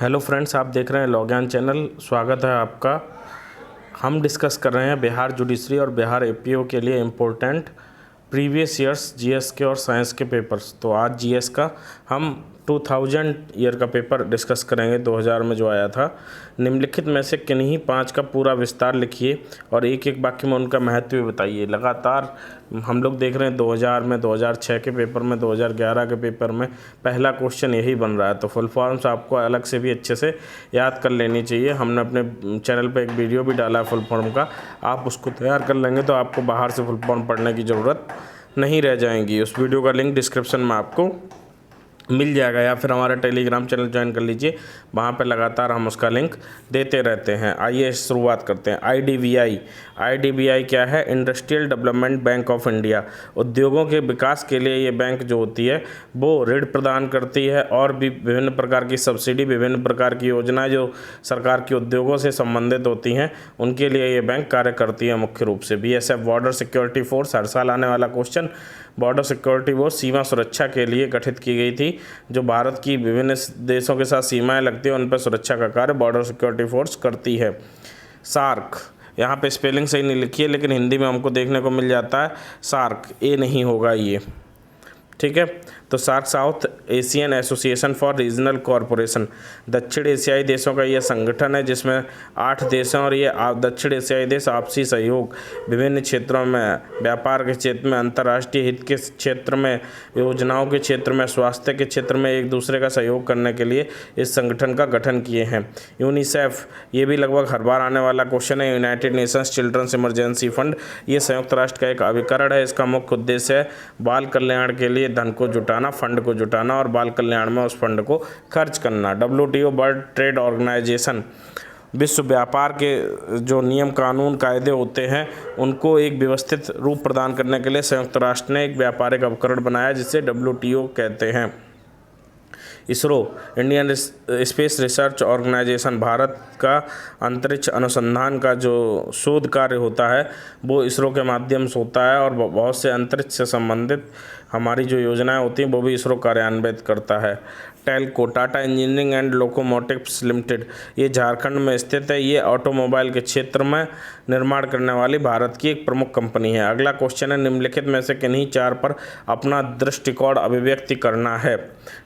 Hello friends, आप देख रहे हैं लॉग्यान चैनल। स्वागत है आपका। हम डिस्कस कर रहे हैं बिहार जुडिशरी और बिहार एपीओ के लिए इम्पोर्टेंट प्रीवियस ईयर्स जीएस के और साइंस के पेपर्स। तो आज जीएस का हम 2000 ईयर का पेपर डिस्कस करेंगे, 2000 में जो आया था। निम्नलिखित में से किन्हीं 5 का पूरा विस्तार लिखिए और एक एक वाक्य में उनका महत्व भी बताइए। लगातार हम लोग देख रहे हैं 2000 में, 2006 के पेपर में, 2011 के पेपर में पहला क्वेश्चन यही बन रहा है। तो फुल फॉर्म्स आपको अलग से भी अच्छे से याद कर लेनी चाहिए। हमने अपने चैनल पे एक वीडियो भी डाला है फुल फॉर्म का, आप उसको तैयार कर लेंगे तो आपको बाहर से फुल फॉर्म पढ़ने की ज़रूरत नहीं रह जाएंगी। उस वीडियो का लिंक डिस्क्रिप्शन में आपको मिल जाएगा, या फिर हमारा टेलीग्राम चैनल ज्वाइन कर लीजिए, वहाँ पे लगातार हम उसका लिंक देते रहते हैं। आइए शुरुआत करते हैं। आईडीबीआई क्या है? Industrial development bank of India. उद्योगों के विकास के लिए ये बैंक जो होती है वो ऋण प्रदान करती है और भी विभिन्न प्रकार की सब्सिडी, विभिन्न प्रकार की योजनाएं जो सरकार के उद्योगों से संबंधित होती हैं उनके लिए ये बैंक कार्य करती है मुख्य रूप से। बीएसएफ बॉर्डर सिक्योरिटी फोर्स, हर साल आने वाला क्वेश्चन। बॉर्डर सिक्योरिटी वो सीमा सुरक्षा के लिए गठित की गई थी, जो भारत की विभिन्न देशों के साथ सीमाएं लगती हैं उन पर सुरक्षा का कार्य बॉर्डर सिक्योरिटी फोर्स करती है। सार्क, यहाँ पे स्पेलिंग सही नहीं लिखी है लेकिन हिंदी में हमको देखने को मिल जाता है सार्क, ए नहीं होगा ये, ठीक है। तो SAARC South Asian Association for Regional corporation, दक्षिण एशियाई देशों का यह संगठन है जिसमें 8 देश हैं और ये दक्षिण एशियाई देश आपसी सहयोग विभिन्न क्षेत्रों में, व्यापार के क्षेत्र में, अंतर्राष्ट्रीय हित के क्षेत्र में, योजनाओं के क्षेत्र में, स्वास्थ्य के क्षेत्र में एक दूसरे का सहयोग करने के लिए इस संगठन का गठन किए हैं। यूनिसेफ, ये भी लगभग हर बार आने वाला क्वेश्चन है। United Nations Children's Emergency Fund, ये संयुक्त राष्ट्र का एक अभिकरण है। इसका मुख्य उद्देश्य है बाल कल्याण के लिए धन को जुटाना, फंड को जुटाना और बाल कल्याण में उस फंड को खर्च करना। WTO वर्ल्ड ट्रेड ऑर्गेनाइजेशन, विश्व व्यापार के जो नियम कानून कायदे होते हैं उनको एक व्यवस्थित रूप प्रदान करने के लिए संयुक्त राष्ट्र ने एक व्यापारिक उपकरण बनाया जिसे WTO कहते हैं। ISRO, Indian Space Research Organisation, Bharat का अंतरिक्ष अनुसंधान का जो शोध कार्य होता है वो इसरो के माध्यम से होता है और बहुत से अंतरिक्ष से संबंधित हमारी जो योजनाएं होती हैं वो भी इसरो कार्यान्वित करता है। Telco, Tata engineering and locomotives limited, ये झारखंड में स्थित है। ये ऑटोमोबाइल के क्षेत्र में निर्माण करने वाली भारत की एक प्रमुख कंपनी है। अगला क्वेश्चन है, निम्नलिखित में से किन्हीं 4 पर अपना दृष्टिकोण अभिव्यक्ति करना है,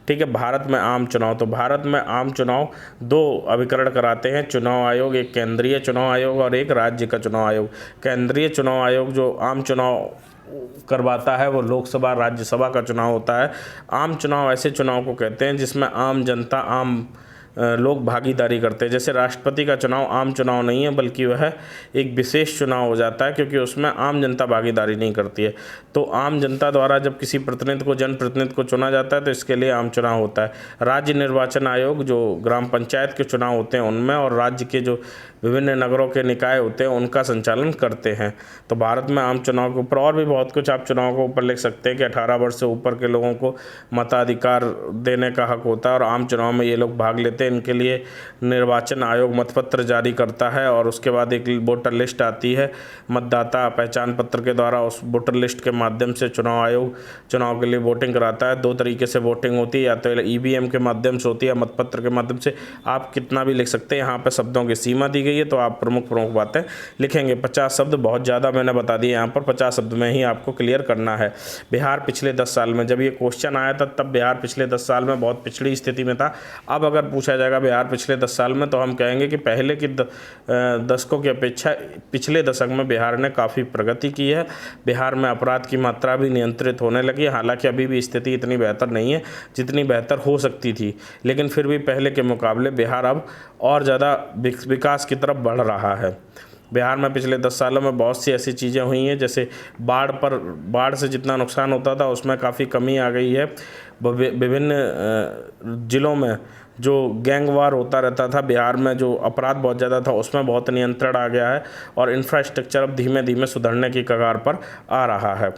ठीक है। भारत में आम चुनाव, तो भारत में आम चुनाव 2 अभिकरण कराते हैं चुनाव आयोग, एक केंद्रीय चुनाव आयोग और एक राज्य का चुनाव आयोग। केंद्रीय चुनाव आयोग जो आम चुनाव करवाता है वो लोकसभा राज्यसभा का चुनाव होता है। आम चुनाव ऐसे चुनाव को कहते हैं जिसमें आम जनता, आम लोग भागीदारी करते हैं। जैसे राष्ट्रपति का चुनाव आम चुनाव नहीं है बल्कि वह एक विशेष चुनाव हो जाता है क्योंकि उसमें आम जनता भागीदारी नहीं करती है। तो आम जनता द्वारा जब किसी प्रतिनिधि को, जनप्रतिनिधि को चुना जाता है तो इसके लिए आम चुनाव होता है। राज्य निर्वाचन आयोग जो ग्राम पंचायत के चुनाव होते हैं उनमें और राज्य के जो विभिन्न नगरों के निकाय होते हैं उनका संचालन करते हैं। तो भारत में आम चुनाव के ऊपर और भी बहुत कुछ आप चुनाव के ऊपर लिख सकते हैं कि 18 वर्ष से ऊपर के लोगों को मताधिकार देने का हक होता है और आम चुनाव में ये लोग भाग लेते हैं। इनके लिए निर्वाचन आयोग मतपत्र जारी करता है और उसके बाद एक वोटर लिस्ट आती है। मतदाता पहचान पत्र के द्वारा उस वोटर लिस्ट के माध्यम से चुनाव आयोग चुनाव के लिए वोटिंग कराता है। 2 तरीके से वोटिंग होती है, या तो EVM के माध्यम से होती है या मतपत्र के माध्यम से। आप कितना भी लिख सकते हैं, यहाँ पर शब्दों की सीमा दी गई है तो आप प्रमुख बातें लिखेंगे। 50 शब्द बहुत ज़्यादा मैंने बता दिए, यहाँ पर 50 शब्द में ही आपको क्लियर करना है। बिहार पिछले 10 साल में, जब ये क्वेश्चन आया था तब बिहार पिछले 10 साल में बहुत पिछड़ी स्थिति में था। अब अगर पूछा जाएगा बिहार पिछले 10 साल में तो हम कहेंगे कि पहले के दशकों की अपेक्षा पिछले दशक में बिहार ने काफ़ी प्रगति की है। बिहार में अपराध की मात्रा भी नियंत्रित होने लगी है। हालांकि अभी भी स्थिति इतनी बेहतर नहीं है जितनी बेहतर हो सकती थी, लेकिन फिर भी पहले के मुकाबले बिहार अब और ज़्यादा विकास की तरफ बढ़ रहा है। बिहार में पिछले 10 सालों में बहुत सी ऐसी चीज़ें हुई हैं, जैसे बाढ़ से जितना नुकसान होता था उसमें काफ़ी कमी आ गई है। विभिन्न ज़िलों में जो गैंगवार होता रहता था, बिहार में जो अपराध बहुत ज़्यादा था उसमें बहुत नियंत्रण आ गया है और इंफ्रास्ट्रक्चर अब धीमे धीमे सुधरने की कगार पर आ रहा है।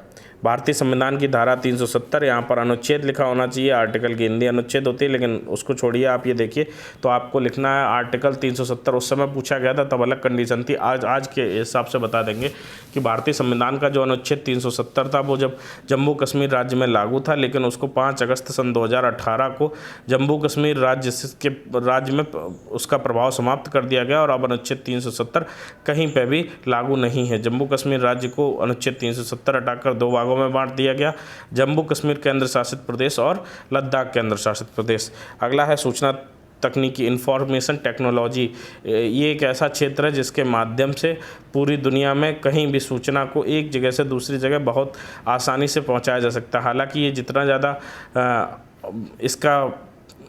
भारतीय संविधान की धारा 370, यहाँ पर अनुच्छेद लिखा होना चाहिए, आर्टिकल की हिंदी अनुच्छेद होती है लेकिन उसको छोड़िए, आप ये देखिए तो आपको लिखना है आर्टिकल 370। उस समय पूछा गया था तब अलग कंडीशन थी, आज के हिसाब से बता देंगे कि भारतीय संविधान का जो अनुच्छेद 370 था वो जब जम्मू कश्मीर राज्य में लागू था, लेकिन उसको 5 अगस्त सन 2018 को जम्मू कश्मीर राज्य राज्य में उसका प्रभाव समाप्त कर दिया गया और अब अनुच्छेद 370 कहीं पे भी लागू नहीं है। जम्मू कश्मीर राज्य को अनुच्छेद 370 हटाकर 2 भागों में बांट दिया गया, जम्मू कश्मीर केंद्र शासित प्रदेश और लद्दाख केंद्र शासित प्रदेश। अगला है सूचना तकनीकी, इंफॉर्मेशन टेक्नोलॉजी। ये एक ऐसा क्षेत्र है जिसके माध्यम से पूरी दुनिया में कहीं भी सूचना को एक जगह से दूसरी जगह बहुत आसानी से पहुंचाया जा सकता है। हालांकि ये जितना ज़्यादा इसका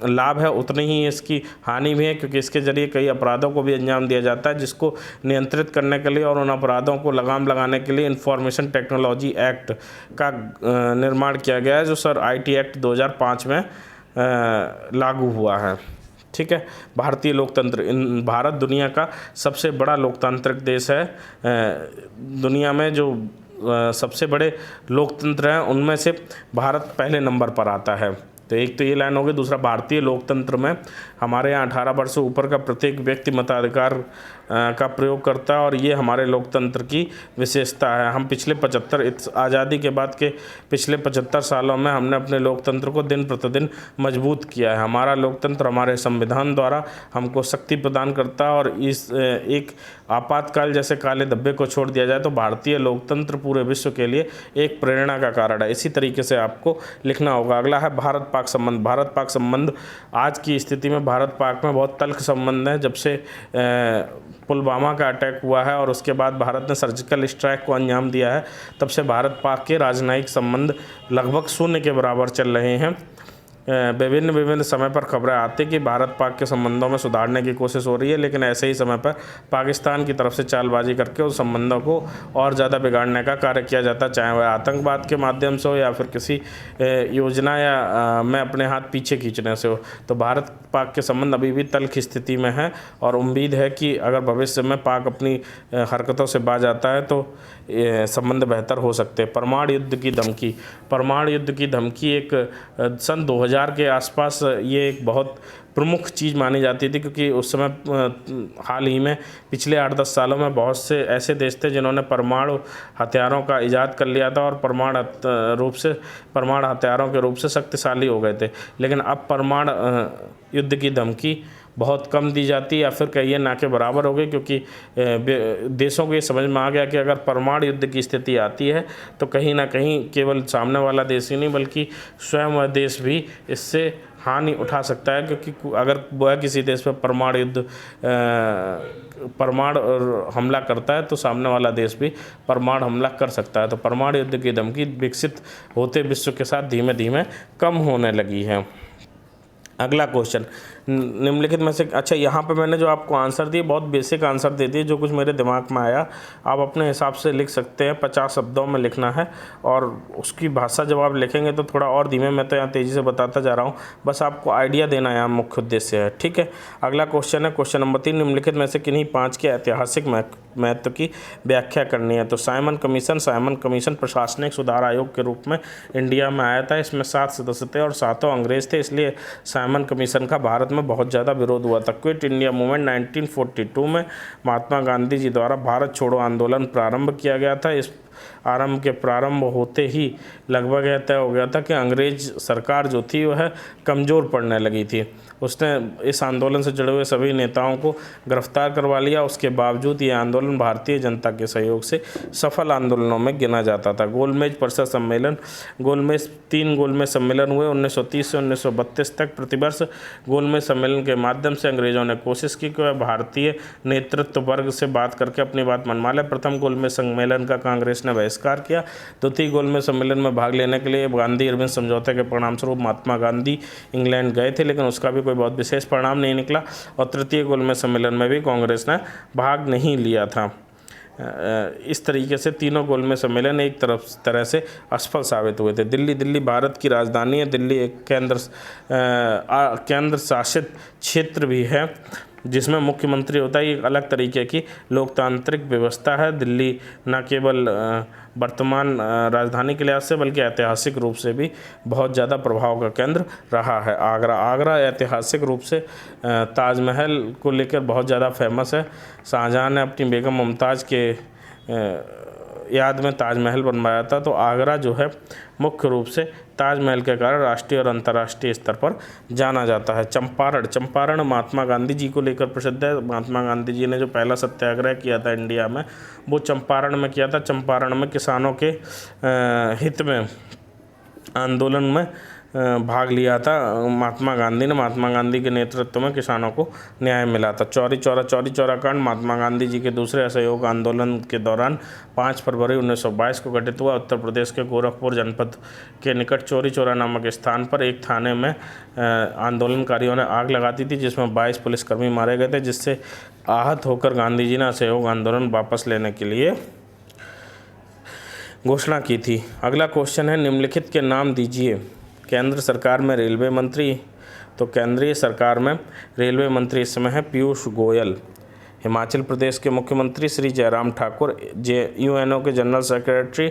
लाभ है उतनी ही इसकी हानि भी है, क्योंकि इसके ज़रिए कई अपराधों को भी अंजाम दिया जाता है, जिसको नियंत्रित करने के लिए और उन अपराधों को लगाम लगाने के लिए इंफॉर्मेशन टेक्नोलॉजी एक्ट का निर्माण किया गया है, जो सर IT एक्ट 2005 में लागू हुआ है। ठीक है। भारतीय लोकतंत्र, भारत दुनिया का सबसे बड़ा लोकतांत्रिक देश है। दुनिया में जो सबसे बड़े लोकतंत्र हैं उनमें से भारत पहले नंबर पर आता है। तो एक तो ये लाइन हो गई। दूसरा, भारतीय लोकतंत्र में हमारे यहाँ 18 वर्ष से ऊपर का प्रत्येक व्यक्ति मताधिकार का प्रयोग करता है और ये हमारे लोकतंत्र की विशेषता है। हम पिछले 75 आज़ादी के बाद के पिछले 75 सालों में हमने अपने लोकतंत्र को दिन प्रतिदिन मजबूत किया है। हमारा लोकतंत्र हमारे संविधान द्वारा हमको शक्ति प्रदान करता है और इस एक आपातकाल जैसे काले धब्बे को छोड़ दिया जाए तो भारतीय लोकतंत्र पूरे विश्व के लिए एक प्रेरणा का कारण है। इसी तरीके से आपको लिखना होगा। अगला है भारत पाक संबंध। भारत पाक संबंध आज की स्थिति में भारत पाक में बहुत तल्ख संबंध है। जब से पुलवामा का अटैक हुआ है और उसके बाद भारत ने सर्जिकल स्ट्राइक को अंजाम दिया है, तब से भारत पाक के राजनयिक संबंध लगभग शून्य के बराबर चल रहे हैं। विभिन्न समय पर खबरें आती कि भारत पाक के संबंधों में सुधारने की कोशिश हो रही है, लेकिन ऐसे ही समय पर पाकिस्तान की तरफ से चालबाजी करके उस संबंधों को और ज़्यादा बिगाड़ने का कार्य किया जाता है, चाहे वह आतंकवाद के माध्यम से हो या फिर किसी योजना या में अपने हाथ पीछे खींचने से हो। तो भारत पाक के संबंध अभी भी तल्ख स्थिति में है और उम्मीद है कि अगर भविष्य में पाक अपनी हरकतों से बाज आता है तो संबंध बेहतर हो सकते हैं। परमाणु युद्ध की धमकी। परमाणु युद्ध की धमकी एक सन 2000 के आसपास ये एक बहुत प्रमुख चीज़ मानी जाती थी, क्योंकि उस समय हाल ही में पिछले 8-10 सालों में बहुत से ऐसे देश थे जिन्होंने परमाणु हथियारों का ईजाद कर लिया था और परमाणु हथियारों के रूप से शक्तिशाली हो गए थे। लेकिन अब परमाणु युद्ध की धमकी बहुत कम दी जाती है या फिर कहिए ना के बराबर हो गई, क्योंकि देशों को ये समझ में आ गया कि अगर परमाणु युद्ध की स्थिति आती है तो कहीं ना कहीं केवल सामने वाला देश ही नहीं बल्कि स्वयं वह देश भी इससे हानि उठा सकता है, क्योंकि अगर वह किसी देश पर परमाणु हमला करता है तो सामने वाला देश भी परमाणु हमला कर सकता है। तो परमाणु युद्ध की धमकी विकसित होते विश्व के साथ धीमे धीमे कम होने लगी है। अगला क्वेश्चन, निम्नलिखित में से, अच्छा यहाँ पे मैंने जो आपको आंसर दिए बहुत बेसिक आंसर दे दिए, जो कुछ मेरे दिमाग में आया आप अपने हिसाब से लिख सकते हैं। 50 शब्दों में लिखना है और उसकी भाषा जब आप लिखेंगे तो थोड़ा और धीमे, मैं तो यहाँ तेज़ी से बताता जा रहा हूँ, बस आपको आइडिया देना यहाँ मुख्य उद्देश्य है। ठीक है। अगला क्वेश्चन है क्वेश्चन नंबर 3, निम्नलिखित में से किन्हीं 5 के ऐतिहासिक महत्व की व्याख्या करनी है। तो साइमन कमीशन प्रशासनिक सुधार आयोग के रूप में इंडिया में आया था। इसमें 7 सदस्य थे और 7 अंग्रेज थे, इसलिए साइमन कमीशन का भारत में बहुत ज़्यादा विरोध हुआ था। क्विट इंडिया मूवमेंट 1942 में महात्मा गांधी जी द्वारा भारत छोड़ो आंदोलन प्रारंभ किया गया था। इस आरंभ के प्रारंभ होते ही लगभग यह तय हो गया था कि अंग्रेज सरकार जो थी वह कमज़ोर पड़ने लगी थी। उसने इस आंदोलन से जुड़े हुए सभी नेताओं को गिरफ्तार करवा लिया। उसके बावजूद ये आंदोलन भारतीय जनता के सहयोग से सफल आंदोलनों में गिना जाता था। गोलमेज परिषद सम्मेलन, 3 गोलमेज सम्मेलन हुए 1930 से 1932 तक। प्रतिवर्ष गोलमेज सम्मेलन के माध्यम से अंग्रेजों ने कोशिश की कि वह भारतीय नेतृत्व वर्ग से बात करके अपनी बात मनवा ले। प्रथम गोलमेज सम्मेलन का कांग्रेस ने बहिष्कार किया। द्वितीय गोलमेज सम्मेलन में भाग लेने के लिए गांधी इरविन समझौते के परिणामस्वरूप महात्मा गांधी इंग्लैंड गए थे, लेकिन उसका भी कोई बहुत विशेष परिणाम नहीं निकला। और तृतीय गोलमेज सम्मेलन में भी कांग्रेस ने भाग नहीं लिया था। इस तरीके से तीनों गोलमेज सम्मेलन एक तरह से असफल साबित हुए थे। दिल्ली भारत की राजधानी है। दिल्ली एक केंद्र शासित क्षेत्र भी है जिसमें मुख्यमंत्री होता है। एक अलग तरीके की लोकतांत्रिक व्यवस्था है। दिल्ली न केवल वर्तमान राजधानी के लिहाज से बल्कि ऐतिहासिक रूप से भी बहुत ज़्यादा प्रभाव का केंद्र रहा है। आगरा ऐतिहासिक रूप से ताजमहल को लेकर बहुत ज़्यादा फेमस है। शाहजहाँ ने अपनी बेगम मुमताज़ के याद में ताजमहल बनवाया था। तो आगरा जो है मुख्य रूप से ताजमहल के कारण राष्ट्रीय और अंतर्राष्ट्रीय स्तर पर जाना जाता है। चंपारण महात्मा गांधी जी को लेकर प्रसिद्ध है। महात्मा गांधी जी ने जो पहला सत्याग्रह किया था इंडिया में, वो चंपारण में किया था। चंपारण में किसानों के हित में आंदोलन में भाग लिया था महात्मा गांधी ने। महात्मा गांधी के नेतृत्व में किसानों को न्याय मिला था। चौरी चौरा कांड महात्मा गांधी जी के दूसरे असहयोग आंदोलन के दौरान 5 फरवरी 1922 को घटित हुआ। उत्तर प्रदेश के गोरखपुर जनपद के निकट चौरी चौरा नामक स्थान पर एक थाने में आंदोलनकारियों ने आग लगा दी थी, जिसमें 22 पुलिसकर्मी मारे गए थे, जिससे आहत होकर गांधी जी ने असहयोग आंदोलन वापस लेने के लिए घोषणा की थी। अगला क्वेश्चन है, निम्नलिखित के नाम दीजिए। केंद्र सरकार में रेलवे मंत्री, तो केंद्रीय सरकार में रेलवे मंत्री इस समय है पीयूष गोयल। हिमाचल प्रदेश के मुख्यमंत्री श्री जयराम ठाकुर। यूएनओ के general secretary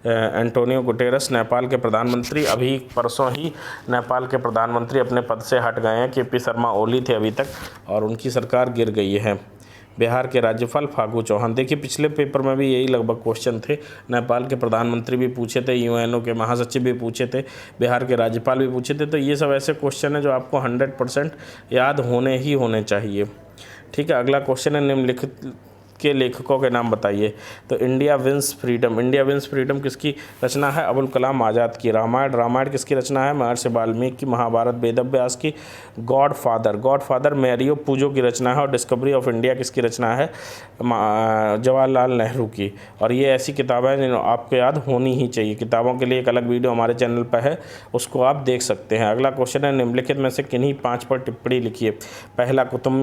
Antonio Guterres. Nepal के प्रधानमंत्री, अभी परसों ही नेपाल के प्रधानमंत्री अपने पद से हट गए हैं। केपी शर्मा ओली थे अभी तक और उनकी सरकार गिर गई है। बिहार के राज्यपाल फागू चौहान। देखिए पिछले पेपर में भी यही लगभग क्वेश्चन थे। नेपाल के प्रधानमंत्री भी पूछे थे, यूएनओ के महासचिव भी पूछे थे, बिहार के राज्यपाल भी पूछे थे। तो ये सब ऐसे क्वेश्चन है जो आपको 100% याद होने ही होने चाहिए। ठीक है, अगला क्वेश्चन है, निम्नलिखित के लेखकों के नाम बताइए। तो इंडिया विंस फ्रीडम किसकी रचना है? अबुल कलाम आज़ाद की। रामायण किसकी रचना है? महर्षि वाल्मीकि की। महाभारत वेदव्यास की। गॉडफादर मैरियो पूजो की रचना है। और डिस्कवरी ऑफ इंडिया किसकी रचना है? जवाहरलाल नेहरू की। और ये ऐसी किताबें हैं जिन्हें आपको याद होनी ही चाहिए। किताबों के लिए एक अलग वीडियो हमारे चैनल पर है, उसको आप देख सकते हैं। अगला क्वेश्चन है, निम्नलिखित में से किन्हीं 5 पर टिप्पणी लिखिए। पहला, कुतुब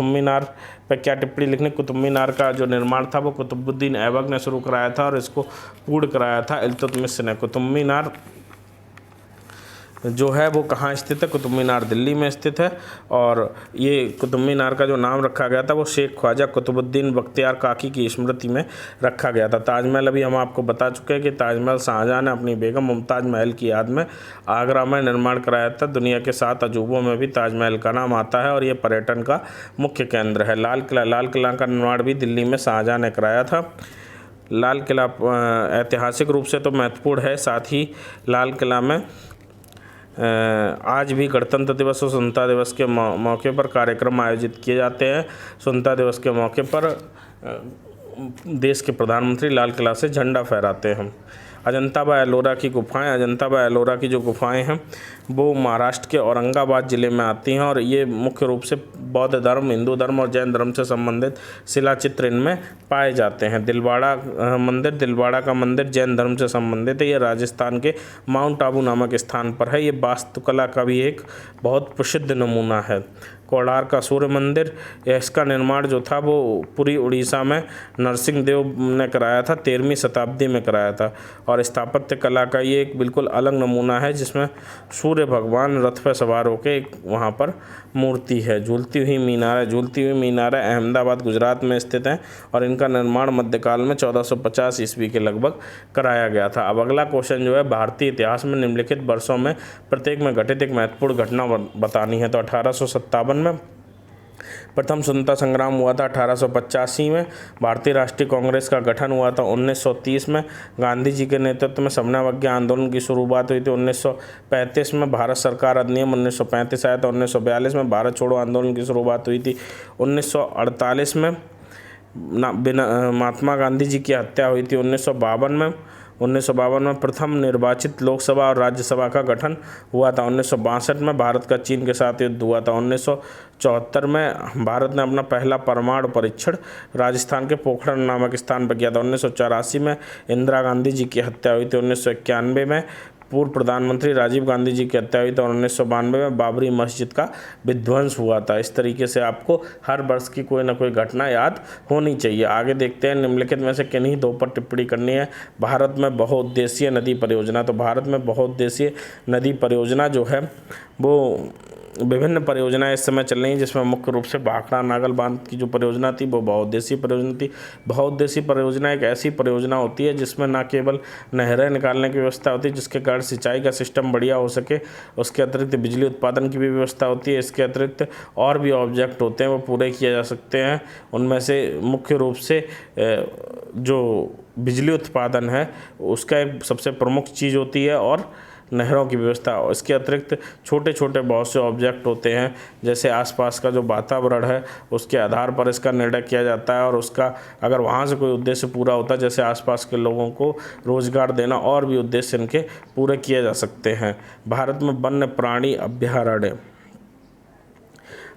मीनार पर क्या टिप्पणी लिखनी? कुतुब मीनार का जो निर्माण था वो कुतुबुद्दीन ऐबक ने शुरू कराया था और इसको पूर्ण कराया था इल्तुतमिश ने। कुतुब मीनार जो है वो कहाँ स्थित है? कुतुब मीनार दिल्ली में स्थित है। और ये कुतुब मीनार का जो नाम रखा गया था वो शेख ख्वाजा कुतुबुद्दीन बख्तियार काकी की स्मृति में रखा गया था। ताजमहल अभी हम आपको बता चुके हैं कि ताजमहल शाहजहाँ ने अपनी बेगम मुमताज़ महल की याद में आगरा में निर्माण कराया था। दुनिया के 7 अजूबों में भी ताजमहल का नाम आता है और ये पर्यटन का मुख्य केंद्र है। लाल किला का निर्माण भी दिल्ली में शाहजहाँ ने कराया था। लाल किला ऐतिहासिक रूप से तो महत्वपूर्ण है, साथ ही लाल किला में आज भी गणतंत्र दिवस और स्वतंत्रता दिवस के मौके पर कार्यक्रम आयोजित किए जाते हैं। स्वतंत्रता दिवस के मौके पर देश के प्रधानमंत्री लाल किला से झंडा फहराते हैं। अजंता व एलोरा की जो गुफाएं हैं वो महाराष्ट्र के औरंगाबाद ज़िले में आती हैं और ये मुख्य रूप से बौद्ध धर्म, हिंदू धर्म और जैन धर्म से संबंधित शिलाचित्र इनमें पाए जाते हैं। दिलवाड़ा का मंदिर जैन धर्म से संबंधित है। ये राजस्थान के माउंट आबू नामक स्थान पर है। ये वास्तुकला का भी एक बहुत प्रसिद्ध नमूना है। कोणार्क का सूर्य मंदिर, इसका निर्माण जो था वो पूरी उड़ीसा में नरसिंह देव ने कराया था, 13वीं शताब्दी में कराया था। और स्थापत्य कला का ये एक बिल्कुल अलग नमूना है जिसमें सूर्य भगवान रथ पर सवार होकर एक वहाँ पर मूर्ति है। झूलती हुई मीनार अहमदाबाद गुजरात में स्थित है और इनका निर्माण मध्यकाल में 1450 ईस्वी के लगभग कराया गया था। अब अगला क्वेश्चन जो है, भारतीय इतिहास में निम्नलिखित वर्षों में प्रत्येक में घटित एक महत्वपूर्ण घटना बतानी है। तो 1857 में प्रथम स्वतंत्रता संग्राम हुआ था। 1885 में भारतीय राष्ट्रीय कांग्रेस का गठन हुआ था। 1930 में गांधी जी के नेतृत्व में समन्वय आंदोलन की शुरुआत हुई थी। 1935 में भारत सरकार अधिनियम 1935 आया था। 1942 में भारत छोड़ो आंदोलन की शुरुआत हुई थी। 1948 में महात्मा गांधी जी की हत्या हुई थी। 1952 में प्रथम निर्वाचित लोकसभा और राज्यसभा का गठन हुआ था। 1962 में भारत का चीन के साथ युद्ध हुआ था। 1974 में भारत ने अपना पहला परमाणु परीक्षण राजस्थान के पोखरण नामक स्थान पर किया था। 1984 में इंदिरा गांधी जी की हत्या हुई थी। 1991 में पूर्व प्रधानमंत्री राजीव गांधी जी की हत्या हुई थी। 1992 में बाबरी मस्जिद का विध्वंस हुआ था। इस तरीके से आपको हर वर्ष की कोई ना कोई घटना याद होनी चाहिए। आगे देखते हैं, निम्नलिखित में से किन्हीं 2 पर टिप्पणी करनी है। भारत में बहुउद्देशीय नदी परियोजना। तो भारत में बहुउद्देशीय नदी परियोजना जो है वो विभिन्न परियोजनाएं इस समय चल रही हैं, जिसमें मुख्य रूप से भाखड़ा नागल बांध की जो परियोजना थी वो बहुउद्देशीय परियोजना थी। बहुउद्देशीय परियोजना एक ऐसी परियोजना होती है जिसमें न केवल नहरें निकालने की व्यवस्था होती है जिसके कारण सिंचाई का सिस्टम बढ़िया हो सके, उसके अतिरिक्त बिजली उत्पादन की भी व्यवस्था होती है। इसके अतिरिक्त और भी ऑब्जेक्ट होते हैं वो पूरे किए जा सकते हैं। उनमें से मुख्य रूप से जो बिजली उत्पादन है उसका एक सबसे प्रमुख चीज़ होती है, और नहरों की व्यवस्था। इसके अतिरिक्त छोटे छोटे बहुत से ऑब्जेक्ट होते हैं, जैसे आसपास का जो वातावरण है उसके आधार पर इसका निर्णय किया जाता है, और उसका अगर वहाँ से कोई उद्देश्य पूरा होता है, जैसे आसपास के लोगों को रोजगार देना, और भी उद्देश्य इनके पूरे किए जा सकते हैं। भारत में वन्य प्राणी अभयारण्य।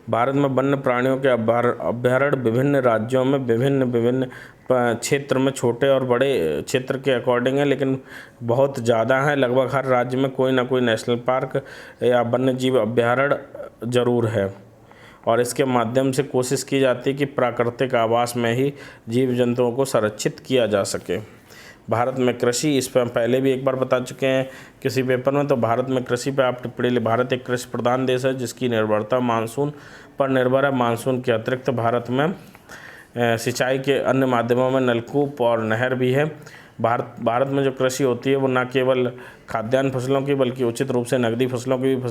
भारत में वन्य प्राणियों के अभयारण्य विभिन्न राज्यों में विभिन्न क्षेत्र में छोटे और बड़े क्षेत्र के अकॉर्डिंग है, लेकिन बहुत ज़्यादा हैं। लगभग हर राज्य में कोई ना कोई नेशनल पार्क या वन्य जीव अभयारण्य ज़रूर है, और इसके माध्यम से कोशिश की जाती है कि प्राकृतिक आवास में ही जीव जंतुओं को संरक्षित किया जा सके। भारत में कृषि, इस पर पहले भी एक बार बता चुके हैं किसी पेपर में, तो भारत में कृषि पे आप टिप्पणी ले। भारत एक कृषि प्रधान देश है जिसकी निर्भरता मानसून पर निर्भर है। मानसून के अतिरिक्त भारत में सिंचाई के अन्य माध्यमों में नलकूप और नहर भी है। भारत में जो कृषि होती है वो न केवल खाद्यान्न फसलों की बल्कि उचित रूप से नकदी फसलों की भी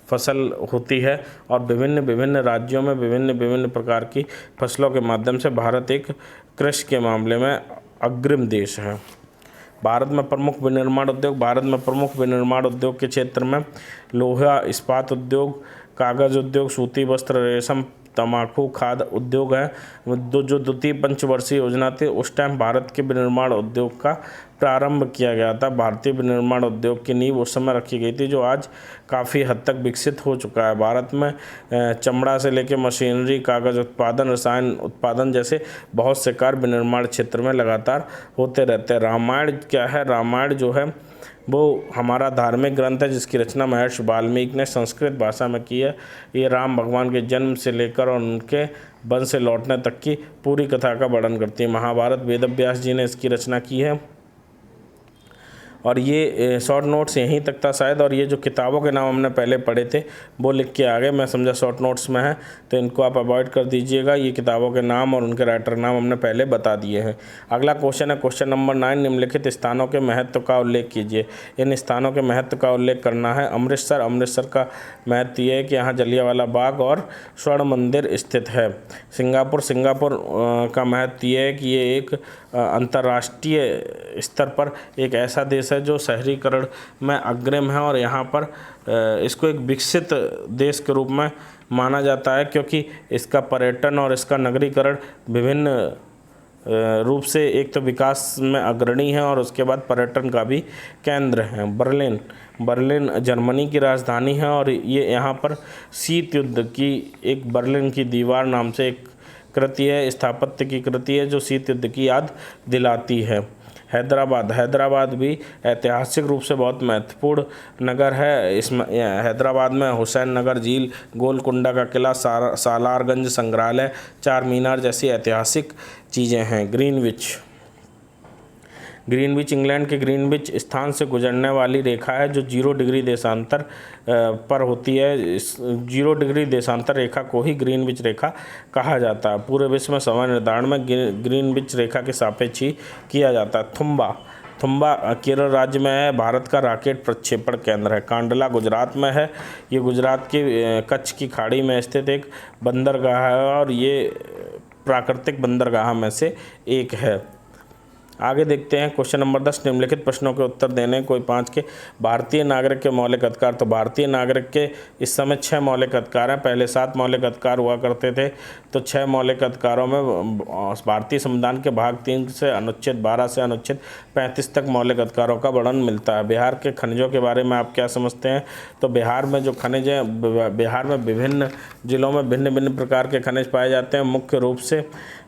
फसल होती है, और विभिन्न राज्यों में विभिन्न प्रकार की फसलों के माध्यम से भारत एक कृषि के मामले में अग्रिम देश है। भारत में प्रमुख विनिर्माण उद्योग। भारत में प्रमुख विनिर्माण उद्योग के क्षेत्र में लोहा इस्पात उद्योग, कागज़ उद्योग, सूती वस्त्र, रेशम, तंबाकू, खाद्य उद्योग है। जो द्वितीय पंचवर्षीय योजना थी उस टाइम भारत के विनिर्माण उद्योग का प्रारंभ किया गया था। भारतीय विनिर्माण उद्योग की नींव उस समय रखी गई थी, जो आज काफ़ी हद तक विकसित हो चुका है। भारत में चमड़ा से लेकर मशीनरी, कागज़ उत्पादन, रसायन उत्पादन जैसे बहुत से कार्य विनिर्माण क्षेत्र में लगातार होते रहते हैं। रामायण क्या है? रामायण जो है वो हमारा धार्मिक ग्रंथ है जिसकी रचना महर्षि वाल्मीकि ने संस्कृत भाषा में की है। ये राम भगवान के जन्म से लेकर और उनके वन से लौटने तक की पूरी कथा का वर्णन करती है। महाभारत वेदव्यास जी ने इसकी रचना की है, और ये शॉर्ट नोट्स यहीं तक था शायद। और ये जो किताबों के नाम हमने पहले पढ़े थे वो लिख के आ गए, मैं समझा शॉर्ट नोट्स में है, तो इनको आप अवॉइड कर दीजिएगा। ये किताबों के नाम और उनके राइटर नाम हमने पहले बता दिए हैं। अगला क्वेश्चन है क्वेश्चन नंबर 9, निम्नलिखित स्थानों के महत्व का उल्लेख कीजिए। इन स्थानों के महत्व का उल्लेख करना है। अमृतसर का महत्व ये है कि यहाँ जलियांवाला बाग और स्वर्ण मंदिर स्थित है। सिंगापुर का महत्व ये है कि ये एक अंतर्राष्ट्रीय स्तर पर एक ऐसा देश है जो शहरीकरण में अग्रिम है, और यहाँ पर इसको एक विकसित देश के रूप में माना जाता है, क्योंकि इसका पर्यटन और इसका नगरीकरण विभिन्न रूप से एक तो विकास में अग्रणी है और उसके बाद पर्यटन का भी केंद्र है। बर्लिन जर्मनी की राजधानी है, और ये यहाँ पर शीत युद्ध की एक बर्लिन की दीवार नाम से एक कृति है, स्थापत्य की कृति है जो शीत युद्ध की याद दिलाती है। हैदराबाद भी ऐतिहासिक रूप से बहुत महत्वपूर्ण नगर है। इसमें हैदराबाद में हुसैन नगर झील, गोलकुंडा का किला, सालारगंज संग्रहालय, चार मीनार जैसी ऐतिहासिक चीज़ें हैं। ग्रीनविच इंग्लैंड के ग्रीनविच स्थान से गुजरने वाली रेखा है जो 0 डिग्री देशांतर पर होती है। इस 0 डिग्री देशांतर रेखा को ही ग्रीनविच रेखा कहा जाता है। पूरे विश्व में समय निर्धारण में ग्रीनविच रेखा के सापेक्ष ही किया जाता है। थुम्बा केरल राज्य में है। भारत का रॉकेट प्रक्षेपण केंद्र है। कांडला गुजरात में है। ये गुजरात के कच्छ की खाड़ी में स्थित एक बंदरगाह है, और ये प्राकृतिक बंदरगाह में से एक है। आगे देखते हैं क्वेश्चन नंबर 10, निम्नलिखित प्रश्नों के उत्तर देने कोई 5 के। भारतीय नागरिक के मौलिक अधिकार। तो भारतीय नागरिक के इस समय 6 मौलिक अधिकार हैं। पहले 7 मौलिक अधिकार हुआ करते थे, तो 6 मौलिक अधिकारों में भारतीय संविधान के भाग 3 से अनुच्छेद 12 से अनुच्छेद 35 तक मौलिक अधिकारों का वर्णन मिलता है। बिहार के खनिजों के बारे में आप क्या समझते हैं? तो बिहार में जो खनिज हैं, बिहार में विभिन्न जिलों में भिन्न प्रकार के खनिज पाए जाते हैं। मुख्य रूप से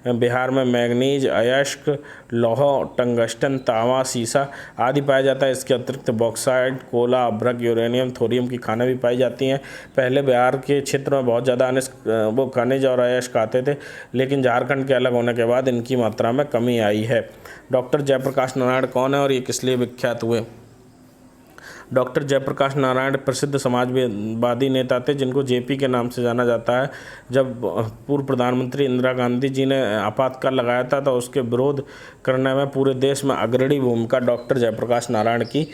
बिहार में मैग्नीज, अयस्क, लौह, टंगस्टन, तांबा, सीसा आदि पाया जाता है। इसके अतिरिक्त बॉक्साइट, कोला, अभ्रक, यूरेनियम, थोरियम की खानें भी पाई जाती हैं। पहले बिहार के क्षेत्र में बहुत ज़्यादा वो खनिज और अयस्क आते थे, लेकिन झारखंड के अलग होने के बाद इनकी मात्रा में कमी आई है। डॉक्टर जयप्रकाश नारायण कौन है और ये किस लिए विख्यात हुए? डॉक्टर जयप्रकाश नारायण प्रसिद्ध समाजवादी नेता थे जिनको जेपी के नाम से जाना जाता है। जब पूर्व प्रधानमंत्री इंदिरा गांधी जी ने आपातकाल लगाया था तो उसके विरोध करने में पूरे देश में अग्रणी भूमिका डॉक्टर जयप्रकाश नारायण की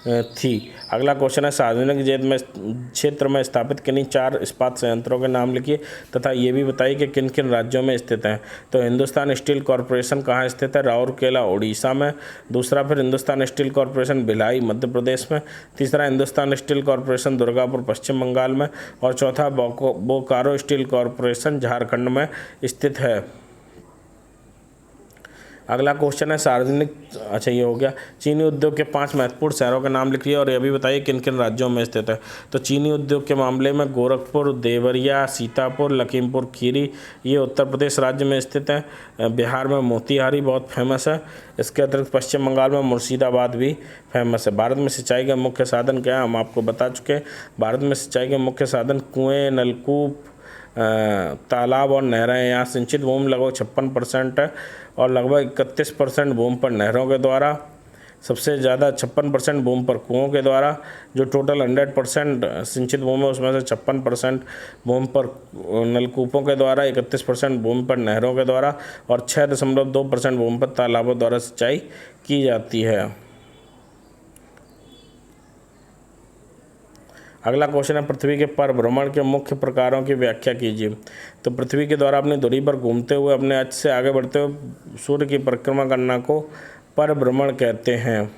थी। अगला क्वेश्चन है सार्वजनिक जेल में क्षेत्र में स्थापित किन्हीं 4 इस्पात संयंत्रों के नाम लिखिए तथा ये भी बताइए कि किन किन राज्यों में स्थित हैं। तो हिंदुस्तान स्टील कॉरपोरेशन कहाँ स्थित है? राउरकेला उड़ीसा में। दूसरा फिर हिंदुस्तान स्टील कॉरपोरेशन भिलाई मध्य प्रदेश में। तीसरा हिंदुस्तान स्टील कॉरपोरेशन दुर्गापुर पश्चिम बंगाल में। और चौथा बोकारो स्टील कॉरपोरेशन झारखंड में स्थित है। अगला क्वेश्चन है सार्वजनिक, अच्छा ये हो गया। चीनी उद्योग के 5 महत्वपूर्ण शहरों के नाम लिखिए और यह भी बताइए किन किन राज्यों में स्थित है। तो चीनी उद्योग के मामले में गोरखपुर, देवरिया, सीतापुर, लखीमपुर खीरी ये उत्तर प्रदेश राज्य में स्थित है। बिहार में मोतिहारी बहुत फेमस है। इसके अतिरिक्त पश्चिम बंगाल में मुर्शिदाबाद भी फेमस है। भारत में सिंचाई का मुख्य साधन क्या है? हम आपको बता चुके हैं। भारत में सिंचाई के मुख्य साधन कुएँ, नलकूप, तालाब और नहरें। यहाँ सिंचित भूमि लगभग 56% है और लगभग 31% भूमि पर नहरों के द्वारा, सबसे ज़्यादा 56% भूमि पर कुओं के द्वारा। जो टोटल 100% सिंचित भूमि है उसमें से 56% भूमि पर नलकूपों के द्वारा, 31% भूमि पर नहरों के द्वारा और 6.2% भूमि पर तालाबों द्वारा सिंचाई की जाती है। अगला क्वेश्चन है पृथ्वी के परिभ्रमण के मुख्य प्रकारों की व्याख्या कीजिए। तो पृथ्वी के द्वारा अपनी धुरी पर घूमते हुए अपने अक्ष से आगे बढ़ते हुए सूर्य की परिक्रमा करना को परिभ्रमण कहते हैं।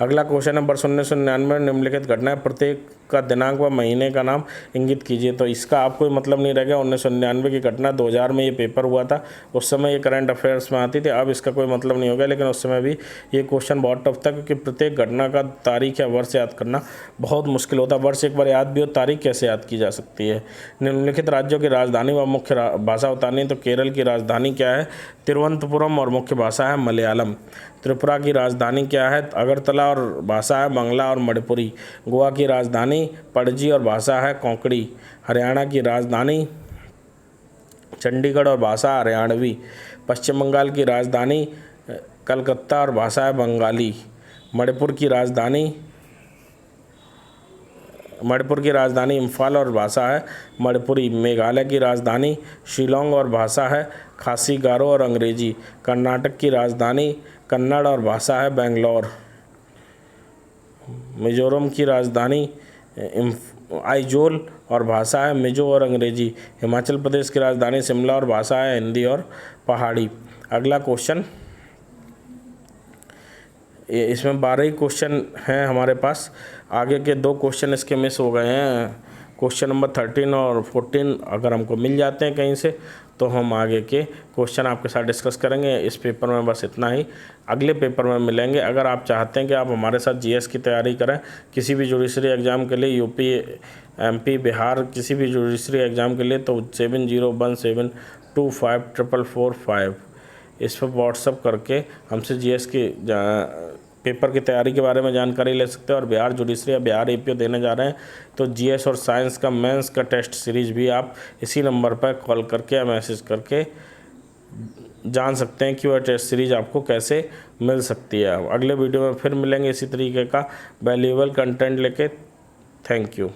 अगला क्वेश्चन है वर्ष 1999 निम्नलिखित घटनाएं प्रत्येक का दिनांक व महीने का नाम इंगित कीजिए। तो इसका आपको मतलब नहीं रहेगा। 1999 की घटना 2000 में ये पेपर हुआ था, उस समय ये करंट अफेयर्स में आती थी। अब इसका कोई मतलब नहीं होगा, लेकिन उस समय भी ये क्वेश्चन बहुत टफ था क्योंकि प्रत्येक घटना का तारीख या वर्ष याद करना बहुत मुश्किल होता। वर्ष एक बार याद भी हो, तारीख कैसे याद की जा सकती है। निम्नलिखित राज्यों की राजधानी व मुख्य भाषा बतानी। तो केरल की राजधानी क्या है? तिरुवनंतपुरम और मुख्य भाषा है मलयालम। त्रिपुरा की राजधानी क्या है? अगरतला और भाषा है बांग्ला और मणिपुरी। गोवा की राजधानी पणजी और भाषा है कोंकणी। हरियाणा की राजधानी चंडीगढ़ और भाषा हरियाणवी। पश्चिम बंगाल की राजधानी कलकत्ता और भाषा है बंगाली। मणिपुर की राजधानी इम्फाल और भाषा है मणिपुरी। मेघालय की राजधानी शिलोंग और भाषा है खासी गारो और अंग्रेजी। कर्नाटक की राजधानी कन्नड़ और भाषा है बेंगलोर। मिजोरम की राजधानी आइजोल और भाषा है मिजो और अंग्रेजी। हिमाचल प्रदेश की राजधानी शिमला और भाषा है हिंदी और पहाड़ी। अगला क्वेश्चन, इसमें 12 ही क्वेश्चन हैं हमारे पास। आगे के 2 क्वेश्चन इसके मिस हो गए हैं। क्वेश्चन नंबर 13 और 14 अगर हमको मिल जाते हैं कहीं से तो हम आगे के क्वेश्चन आपके साथ डिस्कस करेंगे। इस पेपर में बस इतना ही, अगले पेपर में मिलेंगे। अगर आप चाहते हैं कि आप हमारे साथ जीएस की तैयारी करें किसी भी जुडिशरी एग्ज़ाम के लिए, यूपी, एमपी, बिहार किसी भी जुडिशरी एग्ज़ाम के लिए, तो 7017254445 इस पर व्हाट्सअप करके हमसे जीएस की पेपर की तैयारी के बारे में जानकारी ले सकते हैं। और बिहार जुडिशरी या बिहार एपीओ देने जा रहे हैं तो जीएस और साइंस का मेंस का टेस्ट सीरीज़ भी आप इसी नंबर पर कॉल करके या मैसेज करके जान सकते हैं कि वह टेस्ट सीरीज़ आपको कैसे मिल सकती है। अगले वीडियो में फिर मिलेंगे इसी तरीके का वैल्यूएबल कंटेंट लेके। Thank you.